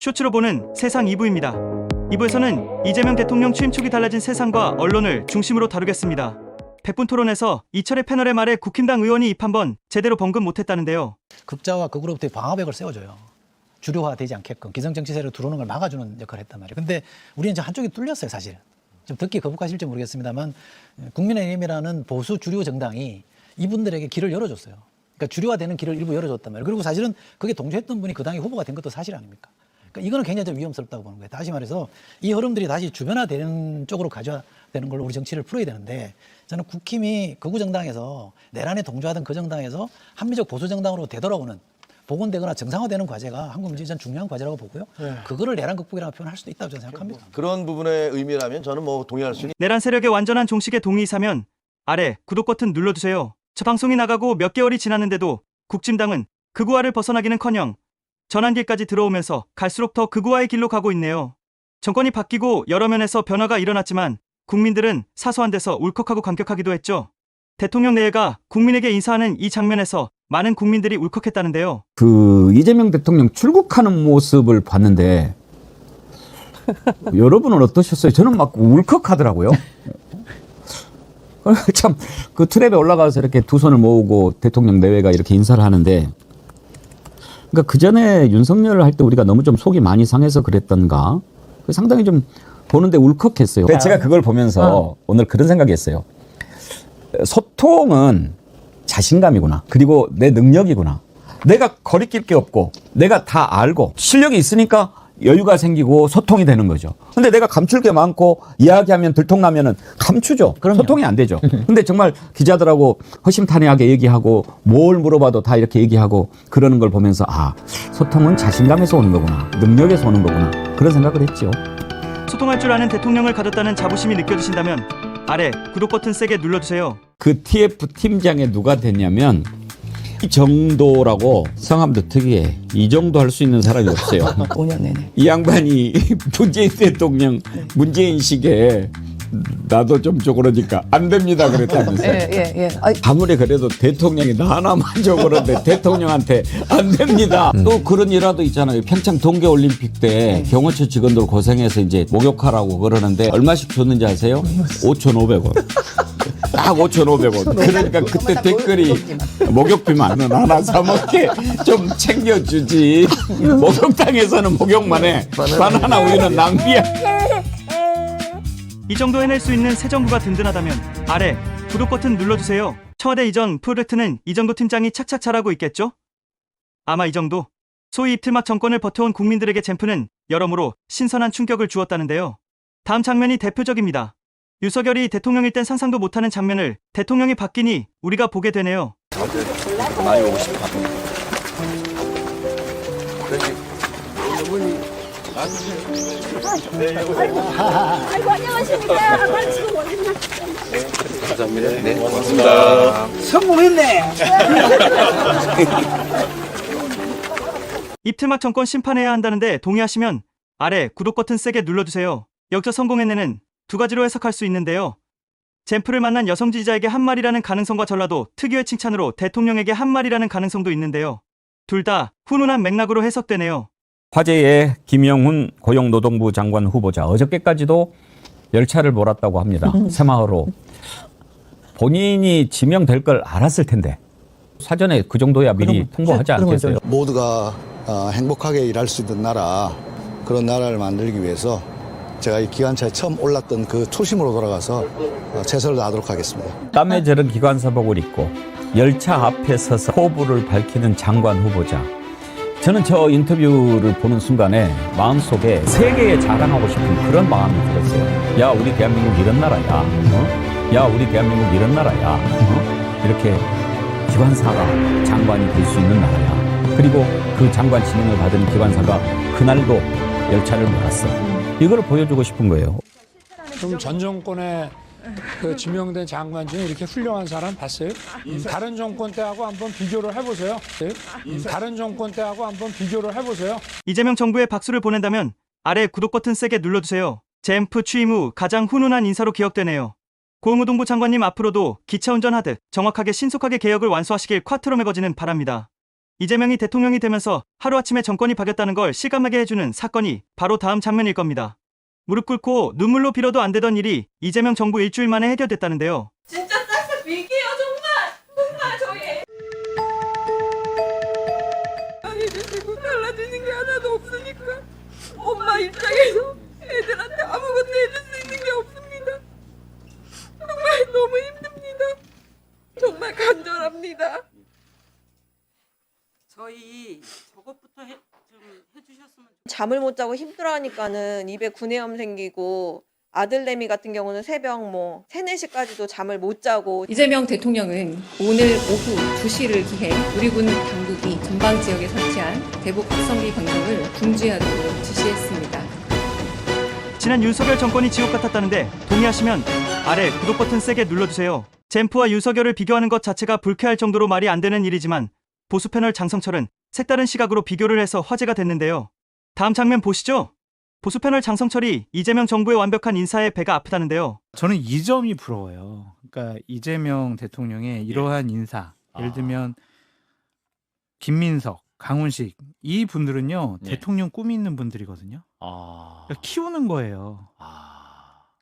쇼츠로 보는 세상 2부입니다. 2부에서는 이재명 대통령 취임 초기 달라진 세상과 언론을 중심으로 다루겠습니다. 100분 토론에서 이철의 패널의 말에 국힘당 의원이 입 한 번 제대로 번금 못했다는데요. 극자와 극으로부터의 방어벽을 세워줘요. 주류화되지 않게끔 기성정치 세력으로 들어오는 걸 막아주는 역할을 했단 말이에요. 근데 우리는 이제 한쪽이 뚫렸어요, 사실. 좀 듣기 거북하실지 모르겠습니다만 국민의힘이라는 보수 주류 정당이 이분들에게 길을 열어줬어요. 그러니까 주류화되는 길을 일부 열어줬단 말이에요. 그리고 사실은 그게 동조했던 분이 그 당의 후보가 된 것도 사실 아닙니까? 그러니까 이거는 굉장히 좀 위험스럽다고 보는 거예요. 다시 말해서 이 흐름들이 다시 주변화되는 쪽으로 가져야 되는 걸로 우리 정치를 풀어야 되는데 저는 국힘이 극우 정당에서 내란에 동조하던 그 정당에서 합리적 보수 정당으로 되돌아오는 복원되거나 정상화되는 과제가 한국 민주주의 전 중요한 과제라고 보고요. 그거를 내란 극복이라고 표현할 수도 있다고 저는 생각합니다. 그런 부분의 의미라면 저는 뭐 동의할 수 있는. 내란 세력의 완전한 종식에 동의사면 아래 구독 버튼 눌러주세요. 저 방송이 나가고 몇 개월이 지났는데도 국진당은 극우화를 벗어나기는커녕 전환길까지 들어오면서 갈수록 더 극우화의 길로 가고 있네요. 정권이 바뀌고 여러 면에서 변화가 일어났지만 국민들은 사소한 데서 울컥하고 감격하기도 했죠. 대통령 내외가 국민에게 인사하는 이 장면에서 많은 국민들이 울컥했다는데요. 그 이재명 대통령 출국하는 모습을 봤는데 여러분은 어떠셨어요? 저는 막 울컥하더라고요. 참 그 트랩에 올라가서 이렇게 두 손을 모으고 대통령 내외가 이렇게 인사를 하는데, 그러니까 그 전에 윤석열을 할 때 우리가 너무 좀 속이 많이 상해서 그랬던가, 상당히 좀 보는데 울컥했어요. 근데 제가 그걸 보면서 오늘 그런 생각이 했어요. 소통은 자신감이구나. 그리고 내 능력이구나. 내가 거리낄 게 없고 내가 다 알고 실력이 있으니까 여유가 생기고 소통이 되는 거죠. 근데 내가 감출 게 많고 이야기하면 들통나면은 감추죠. 그럼요. 소통이 안 되죠. 근데 정말 기자들하고 허심탄회하게 얘기하고 뭘 물어봐도 다 이렇게 얘기하고 그러는 걸 보면서 아, 소통은 자신감에서 오는 거구나. 능력에서 오는 거구나. 그런 생각을 했죠. 소통할 줄 아는 대통령을 가졌다는 자부심이 느껴지신다면 아래 구독 버튼 세게 눌러주세요. 그 TF 팀장에 누가 됐냐면 이 정도라고 성함도 특이해. 이 정도 할 수 있는 사람이 없어요. 5년 내내. 이 양반이 문재인 대통령 문재인식에 나도 좀 줘 그러니까 안 됩니다 그랬다면서요. 예. 아무리 그래도 대통령이 나 하나만 줘 그러는데 대통령한테 안 됩니다. 또 그런 일화도 있잖아요. 평창 동계올림픽 때 경호처 직원들 고생해서 이제 목욕하라고 그러는데 얼마씩 줬는지 아세요? 5,500원. 딱 5,500원. 그러니까 그때 댓글이 목욕비만 하나 사 먹게 좀 챙겨주지. 목욕탕에서는 목욕만 해. 바나나 우유는 낭비야. 이 정도 해낼 수 있는 새 정부가 든든하다면 아래 구독 버튼 눌러주세요. 청와대 이전 프로젝트는 이 정도 팀장이 착착 잘하고 있겠죠? 아마 이 정도. 소위 입틀막 정권을 버텨온 국민들에게 젠프는 여러모로 신선한 충격을 주었다는데요. 다음 장면이 대표적입니다. 윤석열이 대통령일 땐 상상도 못하는 장면을 대통령이 바뀌니 우리가 보게 되네요. 많이 오고 싶다. 아이고 안녕하십니까. 나 지금 어딨나? 감사합니다. 네, 고맙습니다. 성공했네. 입틀막 정권 심판해야 한다는데 동의하시면 아래 구독 버튼 세게 눌러주세요. 여기서 성공했네는 두 가지로 해석할 수 있는데요. 젠프를 만난 여성 지지자에게 한 말이라는 가능성과 전라도 특유의 칭찬으로 대통령에게 한 말이라는 가능성도 있는데요. 둘 다 훈훈한 맥락으로 해석되네요. 화제의 김영훈 고용노동부 장관 후보자 어저께까지도 열차를 몰았다고 합니다. 새마을호. 본인이 지명될 걸 알았을 텐데 사전에 그 정도야 미리 통보하지 않겠어요? 모두가 행복하게 일할 수 있는 나라, 그런 나라를 만들기 위해서 제가 이 기관차에 처음 올랐던 그 초심으로 돌아가서 최선을 다하도록 하겠습니다. 땀에 절은 기관사복을 입고 열차 앞에 서서 포부를 밝히는 장관 후보자. 저는 저 인터뷰를 보는 순간에 마음속에 세계에 자랑하고 싶은 그런 마음이 들었어요. 야, 우리 대한민국 이런 나라야. 야, 우리 대한민국 이런 나라야. 이렇게 기관사가 장관이 될 수 있는 나라야. 그리고 그 장관 지명을 받은 기관사가 그날도 열차를 몰았어. 이걸 보여주고 싶은 거예요. 그럼 전 정권에 그 지명된 장관 중에 이렇게 훌륭한 사람 봤어요? 다른 정권 때하고 한번 비교를 해보세요. 다른 정권 때하고 한번 비교를 해보세요. 이재명 정부에 박수를 보낸다면 아래 구독 버튼 세게 눌러주세요. 젠프 취임 후 가장 훈훈한 인사로 기억되네요. 고용노동부 장관님 앞으로도 기차 운전하듯 정확하게 신속하게 개혁을 완수하시길 콰트로 매거지는 바랍니다. 이재명이 대통령이 되면서 하루아침에 정권이 바뀌었다는 걸 실감나게 해주는 사건이 바로 다음 장면일 겁니다. 무릎 꿇고 눈물로 빌어도 안 되던 일이 이재명 정부 일주일 만에 해결됐다는데요. 진짜 싹싹 빌게요 정말 저희 아니 지금 달라지는 게 하나도 없으니까 엄마 입장에서 애들한테 아무것도 해줄 수 있는 게 없습니다. 정말 너무 힘듭니다. 정말 간절합니다. 저희 저것부터 좀 해주셨으면 잠을 못 자고 힘들어하니까는 입에 구내염 생기고 아들내미 같은 경우는 새벽 3, 4시까지도 잠을 못 자고 이재명 대통령은 오늘 오후 2시를 기해 우리군 당국이 전방 지역에 설치한 대북 확성기 강력을 중지하도록 지시했습니다. 지난 윤석열 정권이 지옥 같았다는데 동의하시면 아래 구독 버튼 세게 눌러주세요. 젠프와 윤석열을 비교하는 것 자체가 불쾌할 정도로 말이 안 되는 일이지만 보수 패널 장성철은 색다른 시각으로 비교를 해서 화제가 됐는데요. 다음 장면 보시죠. 보수 패널 장성철이 이재명 정부의 완벽한 인사에 배가 아프다는데요. 저는 이 점이 부러워요. 그러니까 이재명 대통령의 이러한 인사, 예를 들면 김민석, 강훈식 이 분들은요 대통령 꿈이 있는 분들이거든요. 그러니까 키우는 거예요.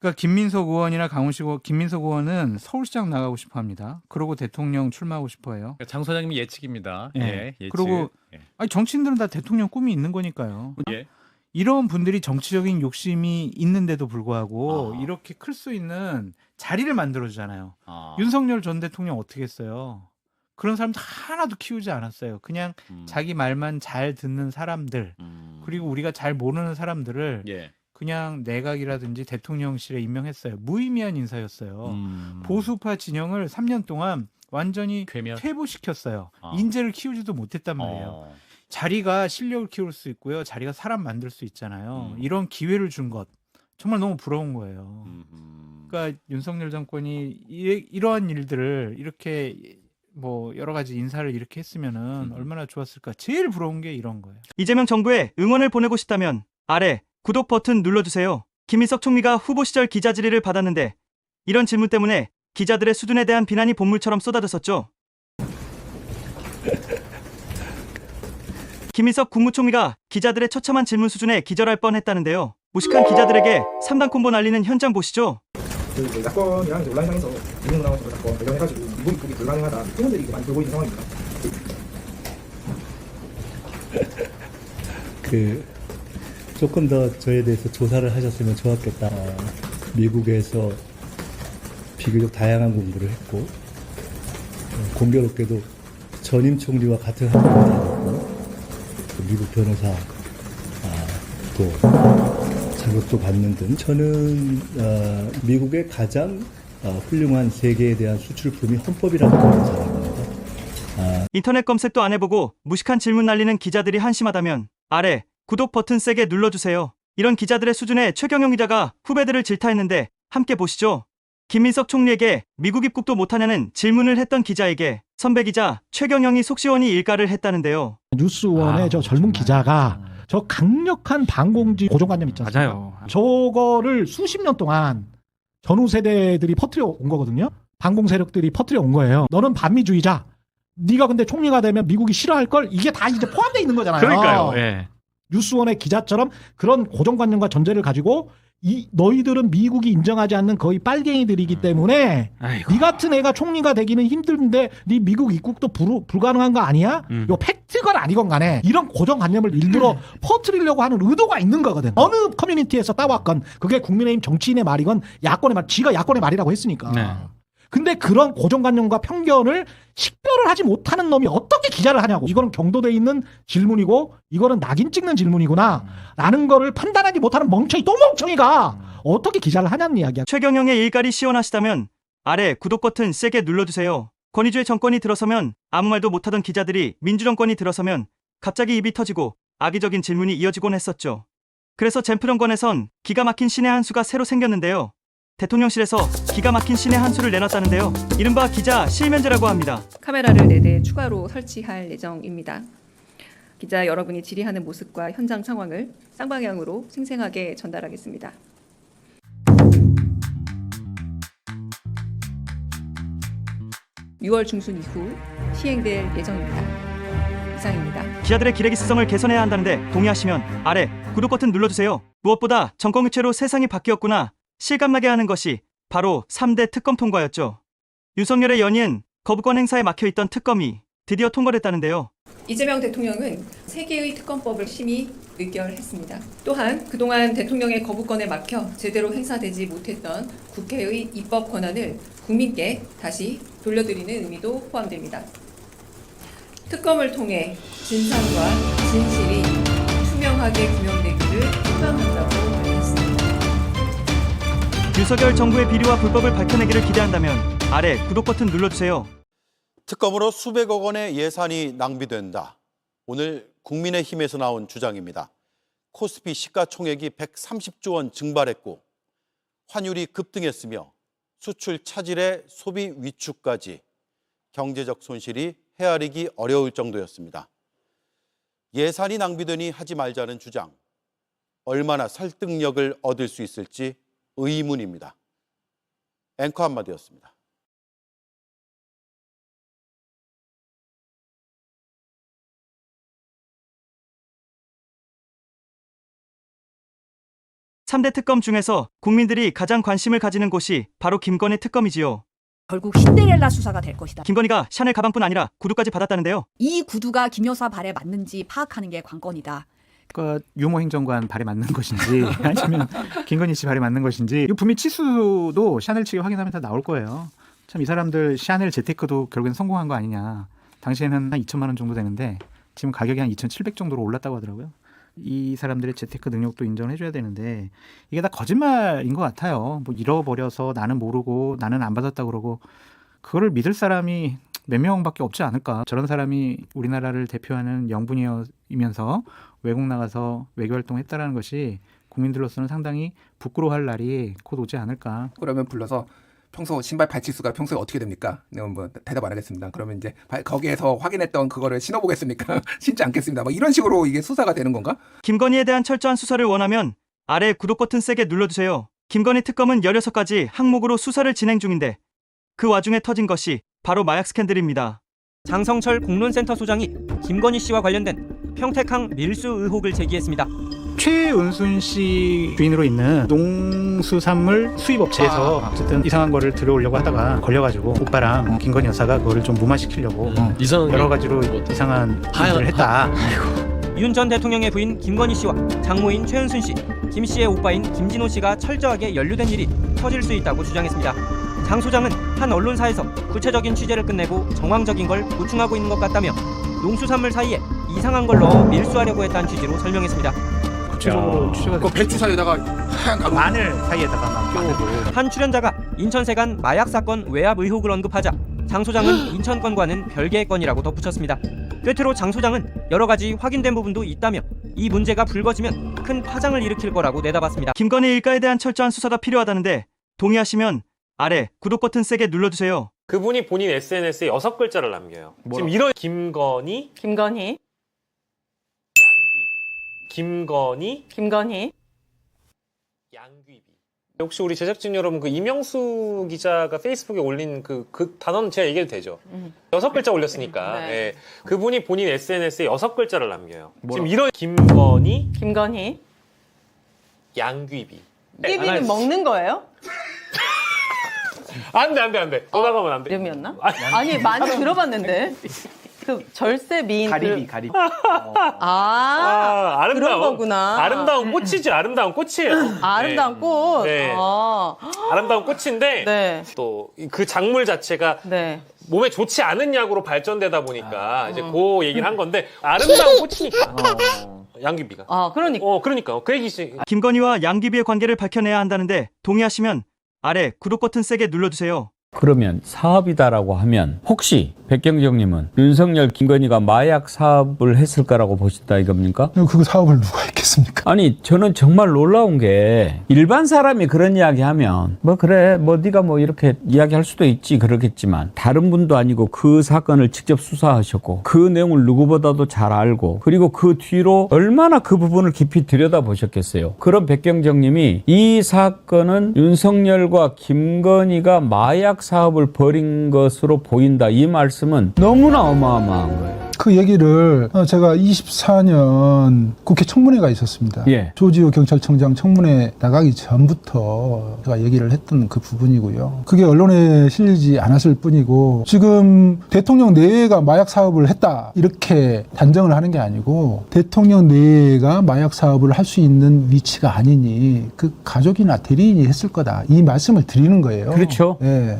그러니까 김민석 의원이나 강훈식 의원, 김민석 의원은 서울시장 나가고 싶어합니다. 그러고 대통령 출마하고 싶어해요. 장 소장님이 예측입니다. 예. 예, 예측. 그리고 예. 아니, 정치인들은 다 대통령 꿈이 있는 거니까요. 예. 이런 분들이 정치적인 욕심이 있는데도 불구하고 이렇게 클 수 있는 자리를 만들어주잖아요. 윤석열 전 대통령 어떻게 했어요? 그런 사람들 하나도 키우지 않았어요. 그냥 자기 말만 잘 듣는 사람들, 그리고 우리가 잘 모르는 사람들을 예. 그냥 내각이라든지 대통령실에 임명했어요. 무의미한 인사였어요. 보수파 진영을 3년 동안 완전히 퇴보시켰어요. 인재를 키우지도 못했단 말이에요. 자리가 실력을 키울 수 있고요. 자리가 사람 만들 수 있잖아요. 이런 기회를 준 것 정말 너무 부러운 거예요. 그러니까 윤석열 정권이 이러한 일들을 이렇게 뭐 여러 가지 인사를 이렇게 했으면은 얼마나 좋았을까. 제일 부러운 게 이런 거예요. 이재명 정부에 응원을 보내고 싶다면 아래 구독 버튼 눌러주세요. 김인석 총리가 후보 시절 기자 질의를 받았는데 이런 질문 때문에 기자들의 수준에 대한 비난이 본물처럼 쏟아졌었죠. 김인석 국무총리가 기자들의 처참한 질문 수준에 기절할 뻔했다는데요. 무식한 기자들에게 3단 콤보 날리는 현장 보시죠. 그 야권이랑 온라인상에서 이명 나온 사건 관련해가지고 이번 입국이 불가능하다 의원들이 많이 들고 있는 상황입니다. 조금 더 저에 대해서 조사를 하셨으면 좋았겠다. 미국에서 비교적 다양한 공부를 했고 공교롭게도 전임 총리와 같은 학교를 다녔고 미국 변호사 또 자격도 받는 등 저는 미국의 가장 훌륭한 세계에 대한 수출품이 헌법이라고 보는 사람입니다. 인터넷 검색도 안 해보고 무식한 질문 날리는 기자들이 한심하다면 아래 구독 버튼 세게 눌러주세요. 이런 기자들의 수준에 최경영 기자가 후배들을 질타했는데 함께 보시죠. 김민석 총리에게 미국 입국도 못하냐는 질문을 했던 기자에게 선배 기자 최경영이 속시원히 일가를 했다는데요. 뉴스원의 저 젊은 기자가 저 강력한 반공지 고정관념 있지 않습니까? 맞아요. 저거를 수십 년 동안 전후 세대들이 퍼뜨려 온 거거든요. 반공 세력들이 퍼뜨려 온 거예요. 너는 반미주의자. 네가 근데 총리가 되면 미국이 싫어할 걸. 이게 다 이제 포함되어 있는 거잖아요. 그러니까요. 예. 뉴스원의 기자처럼 그런 고정관념과 전제를 가지고 너희들은 미국이 인정하지 않는 거의 빨갱이들이기 때문에 네 같은 애가 총리가 되기는 힘든데 네 미국 입국도 불가능한 거 아니야? 요 팩트건 아니건 간에 이런 고정관념을 일부러 퍼뜨리려고 하는 의도가 있는 거거든. 어느 커뮤니티에서 따왔건 그게 국민의힘 정치인의 말이건 야권의 말, 지가 야권의 말이라고 했으니까. 네. 근데 그런 고정관념과 편견을 식별을 하지 못하는 놈이 어떻게 기자를 하냐고. 이거는 경도돼 있는 질문이고 이거는 낙인 찍는 질문이구나 라는 거를 판단하지 못하는 멍청이 또 멍청이가 어떻게 기자를 하냐는 이야기야. 최경영의 일갈이 시원하시다면 아래 구독 버튼 세게 눌러주세요. 권위주의 정권이 들어서면 아무 말도 못하던 기자들이 민주정권이 들어서면 갑자기 입이 터지고 악의적인 질문이 이어지곤 했었죠. 그래서 젠프 정권에선 기가 막힌 신의 한 수가 새로 생겼는데요. 대통령실에서 기가 막힌 신의 한 수를 내놨다는데요. 이른바 기자 실면제라고 합니다. 카메라를 4대 추가로 설치할 예정입니다. 기자 여러분이 질의하는 모습과 현장 상황을 쌍방향으로 생생하게 전달하겠습니다. (6월) 중순 이후 시행될 예정입니다. 이상입니다. 기자들의 기레기성을 개선해야 한다는데 동의하시면 아래 구독 버튼 눌러주세요. 무엇보다 정권 교체로 세상이 바뀌었구나 실감나게 하는 것이 바로 3대 특검 통과였죠. 윤석열의 연이은 거부권 행사에 막혀있던 특검이 드디어 통과됐다는데요. 이재명 대통령은 3개의 특검법을 심의 의결했습니다. 또한 그동안 대통령의 거부권에 막혀 제대로 행사되지 못했던 국회의 입법 권한을 국민께 다시 돌려드리는 의미도 포함됩니다. 특검을 통해 진상과 진실이 투명하게 규명되기를 희망한다고 밝혔습니다. 윤석열 정부의 비리와 불법을 밝혀내기를 기대한다면 아래 구독 버튼 눌러주세요. 특검으로 수백억 원의 예산이 낭비된다. 오늘 국민의힘에서 나온 주장입니다. 코스피 시가총액이 130조 원 증발했고 환율이 급등했으며 수출 차질에 소비 위축까지 경제적 손실이 헤아리기 어려울 정도였습니다. 예산이 낭비되니 하지 말자는 주장. 얼마나 설득력을 얻을 수 있을지 의문입니다. 앵커 한마디였습니다. 삼 대 특검 중에서 국민들이 가장 관심을 가지는 곳이 바로 김건희 특검이지요. 결국 신데렐라 수사가 될 것이다. 김건희가 샤넬 가방뿐 아니라 구두까지 받았다는데요. 이 구두가 김 여사 발에 맞는지 파악하는 게 관건이다. 그러니까 유모 행정관 발에 맞는 것인지 아니면 김건희 씨 발에 맞는 것인지 이거 분명히 치수도 샤넬 측에 확인하면 다 나올 거예요. 참 이 사람들 샤넬 재테크도 결국엔 성공한 거 아니냐. 당시에는 한 2천만 원 정도 되는데 지금 가격이 한 2,700 정도로 올랐다고 하더라고요. 이 사람들의 재테크 능력도 인정을 해줘야 되는데 이게 다 거짓말인 것 같아요. 뭐 잃어버려서 나는 모르고 나는 안 받았다고 그러고 그거를 믿을 사람이 몇 명밖에 없지 않을까. 저런 사람이 우리나라를 대표하는 영분이면서 외국 나가서 외교활동을 했다는 것이 국민들로서는 상당히 부끄러워할 날이 곧 오지 않을까. 그러면 불러서 평소 신발 발치수가 평소에 어떻게 됩니까? 내가 뭐 대답 안 하겠습니다. 그러면 이제 거기에서 확인했던 그거를 신어보겠습니까? 신지 않겠습니다. 뭐 이런 식으로 이게 수사가 되는 건가? 김건희에 대한 철저한 수사를 원하면 아래 구독 버튼 세게 눌러주세요. 김건희 특검은 16가지 항목으로 수사를 진행 중인데 그 와중에 터진 것이 바로 마약 스캔들입니다. 장성철 공론센터 소장이 김건희 씨와 관련된 평택항 밀수 의혹을 제기했습니다. 최은순 씨 주인으로 있는 농수산물 수입업체에서 어쨌든 이상한 거를 들어오려고 하다가 걸려가지고 오빠랑 김건희 여사가 그거를 좀 무마시키려고 여러 가지로 이상한 일을 했다. 윤 전 대통령의 부인 김건희 씨와 장모인 최은순 씨, 김 씨의 오빠인 김진호 씨가 철저하게 연루된 일이 터질 수 있다고 주장했습니다. 장 소장은 한 언론사에서 구체적인 취재를 끝내고 정황적인 걸 보충하고 있는 것 같다며 농수산물 사이에 이상한 걸 넣어 밀수하려고 했다는 취지로 설명했습니다. 구체적으로 취재가 그 배추 사이에다가 하얀 가루 마늘 사이에다가 막 끼우고. 한 출연자가 인천세관 마약 사건 외압 의혹을 언급하자 장 소장은 인천 건과는 별개의 건이라고 덧붙였습니다. 꿰트로 장 소장은 여러 가지 확인된 부분도 있다며 이 문제가 불거지면 큰 파장을 일으킬 거라고 내다봤습니다. 김건희 일가에 대한 철저한 수사가 필요하다는데 동의하시면 아래 구독 버튼 세게 눌러주세요. 그분이 본인 SNS에 6글자를 남겨요. 지금 이런 김건희 양귀비. 혹시 우리 제작진 여러분 그 이명수 기자가 페이스북에 올린 그 단어는 제가 얘기해도 되죠? 6글자 올렸으니까. 네. 예. 그분이 본인 SNS에 6글자를 남겨요. 지금 이런 김건희 양귀비. 끼비는 먹는 거예요? 안 돼. 또 나가면 안 돼. 이름이었나? 아니 많이 들어봤는데. 그 절세 미인 가리비. 아름다운 그런 거구나. 아름다운 꽃이죠. 아름다운 꽃이에요. 아름다운 꽃. 네. 아름다운 꽃인데 또 그 작물 자체가 몸에 좋지 않은 약으로 발전되다 보니까 이제 그 얘기를 한 건데 아름다운 꽃이니까. 양귀비가. 그러니까 그 얘기지. 김건희와 양귀비의 관계를 밝혀내야 한다는데 동의하시면 아래 구독 버튼 세게 눌러주세요. 그러면 사업이다라고 하면 혹시 백경정님은 윤석열, 김건희가 마약 사업을 했을 거라고 보신다 이겁니까? 그 사업을 누가 했겠습니까? 아니 저는 정말 놀라운 게 일반 사람이 그런 이야기하면 뭐 그래 뭐 네가 뭐 이렇게 이야기할 수도 있지 그러겠지만 다른 분도 아니고 그 사건을 직접 수사하셨고 그 내용을 누구보다도 잘 알고 그리고 그 뒤로 얼마나 그 부분을 깊이 들여다보셨겠어요. 그런 백경정님이 이 사건은 윤석열과 김건희가 마약 사업을 벌인 것으로 보인다 이 말씀은 너무나 어마어마한 거예요. 그 얘기를 제가 24년 국회 청문회가 있었습니다. 예. 조지호 경찰청장 청문회 나가기 전부터 제가 얘기를 했던 그 부분이고요. 그게 언론에 실리지 않았을 뿐이고 지금 대통령 내외가 마약 사업을 했다 이렇게 단정을 하는 게 아니고 대통령 내외가 마약 사업을 할 수 있는 위치가 아니니 그 가족이나 대리인이 했을 거다. 이 말씀을 드리는 거예요. 그렇죠. 예.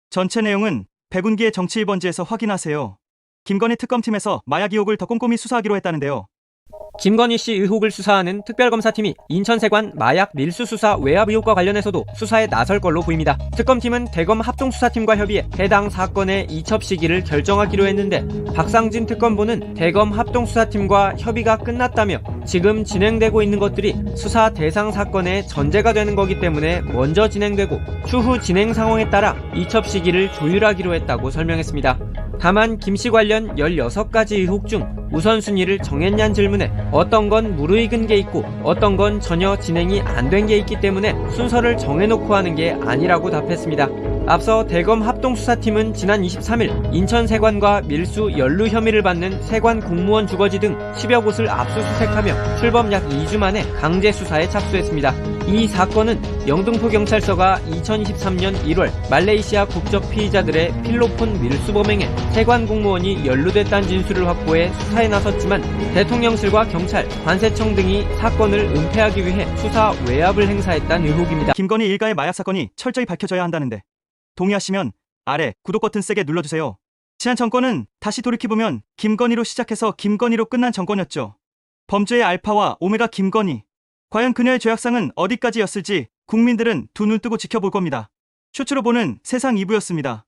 전체 내용은 백운기의 정치 1번지에서 확인하세요. 김건희 특검팀에서 마약 의혹을 더 꼼꼼히 수사하기로 했다는데요. 김건희 씨 의혹을 수사하는 특별검사팀이 인천세관 마약 밀수 수사 외압 의혹과 관련해서도 수사에 나설 걸로 보입니다. 특검팀은 대검 합동수사팀과 협의해 해당 사건의 이첩 시기를 결정하기로 했는데 박상진 특검보는 대검 합동수사팀과 협의가 끝났다며 지금 진행되고 있는 것들이 수사 대상 사건의 전제가 되는 거기 때문에 먼저 진행되고 추후 진행 상황에 따라 이첩 시기를 조율하기로 했다고 설명했습니다. 다만 김 씨 관련 16가지 의혹 중 우선순위를 정했냐는 질문에 어떤 건 무르익은 게 있고 어떤 건 전혀 진행이 안 된 게 있기 때문에 순서를 정해놓고 하는 게 아니라고 답했습니다. 앞서 대검 합동수사팀은 지난 23일 인천세관과 밀수 연루 혐의를 받는 세관 공무원 주거지 등 10여 곳을 압수수색하며 출범 약 2주 만에 강제 수사에 착수했습니다. 이 사건은 영등포경찰서가 2023년 1월 말레이시아 국적 피의자들의 필로폰 밀수 범행에 세관 공무원이 연루됐다는 진술을 확보해 수사에 나섰지만 대통령실과 경찰, 관세청 등이 사건을 은폐하기 위해 수사 외압을 행사했다는 의혹입니다. 김건희 일가의 마약 사건이 철저히 밝혀져야 한다는데 동의하시면 아래 구독 버튼 세게 눌러주세요. 지난 정권은 다시 돌이켜보면 김건희로 시작해서 김건희로 끝난 정권이었죠. 범죄의 알파와 오메가 김건희. 과연 그녀의 죄악상은 어디까지였을지 국민들은 두 눈 뜨고 지켜볼 겁니다. 쇼츠로 보는 세상 2부였습니다.